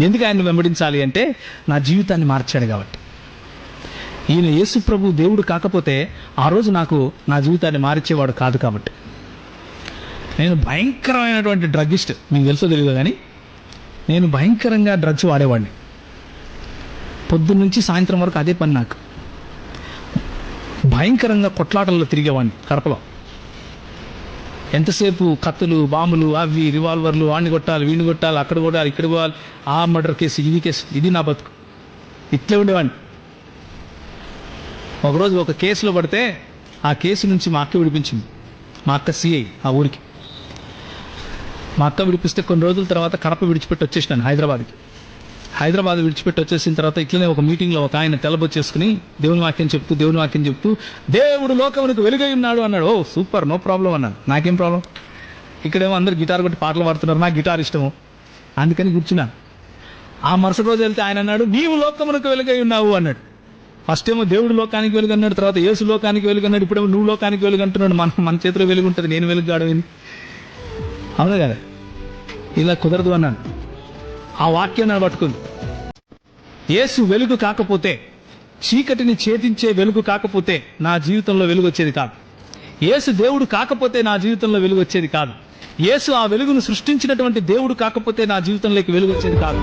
ఎందుకు ఆయన్ని వెంబడించాలి అంటే నా జీవితాన్ని మార్చాడు కాబట్టి. ఈయన యేసు ప్రభు దేవుడు కాకపోతే ఆ రోజు నాకు నా జీవితాన్ని మార్చేవాడు కాదు కాబట్టి. నేను భయంకరమైనటువంటి డ్రగ్గిస్ట్, మీకు తెలుసో తెలియదు కానీ నేను భయంకరంగా డ్రగ్స్ వాడేవాడిని. పొద్దున్న నుంచి సాయంత్రం వరకు అదే పని నాకు. భయంకరంగా కొట్లాటల్లో తిరిగేవాడిని కడపలో. ఎంతసేపు కత్తులు, బాంబులు, అవి రివాల్వర్లు, వాడిని కొట్టాలి, వీడిని కొట్టాలి, అక్కడ కొట్టాలి, ఇక్కడ పోవాలి, ఆ మర్డర్ కేసు, ఇది కేసు, ఇది నా బతుకు. ఇట్లే ఉండేవాడిని. ఒకరోజు ఒక కేసులో పడితే ఆ కేసు నుంచి మా అక్క విడిపించింది. మా అక్క సిఐ ఆ ఊరికి. మా అక్క విడిపిస్తే కొన్ని రోజుల తర్వాత కడప విడిచిపెట్టి వచ్చేసినాను హైదరాబాద్కి. హైదరాబాద్ విడిచిపెట్టి వచ్చేసిన తర్వాత ఇట్లనే ఒక మీటింగ్లో ఒక ఆయన తెల్లబొచ్చేసుకుని దేవుని వాక్యం చెప్తూ దేవుడు లోకమునకు వెలుగై ఉన్నాడు అన్నాడు. ఓ సూపర్, నో ప్రాబ్లం అన్నాను. నాకేం ప్రాబ్లం, ఇక్కడేమో అందరు గిటార్ కొట్టి పాటలు పాడుతున్నారు, నాకు గిటార్ ఇష్టము, అందుకని కూర్చున్నాను. ఆ మరుసటి రోజు వెళ్తే ఆయన అన్నాడు నీవు లోకమునకు వెలుగై ఉన్నావు అన్నాడు. ఫస్ట్ ఏమో దేవుడు లోకానికి వెలుగు అన్నాడు, తర్వాత యేసు లోకానికి వెలుగు అన్నాడు, ఇప్పుడేమో నువ్వు లోకానికి వెలుగు అంటున్నాడు. మన చేతిలో వెలుగు ఉంటుంది, నేను వెలుగు గాడమేంది? అవునా కదా? ఇలా కుదరదు అన్నాను. ఆ వాక్యం నన్ను పట్టుకుంది. యేసు వెలుగు కాకపోతే, చీకటిని ఛేదించే వెలుగు కాకపోతే నా జీవితంలో వెలుగు వచ్చేది కాదు. యేసు దేవుడు కాకపోతే నా జీవితంలో వెలుగు వచ్చేది కాదు. యేసు ఆ వెలుగును సృష్టించినటువంటి దేవుడు కాకపోతే నా జీవితంలోకి వెలుగు వచ్చేది కాదు.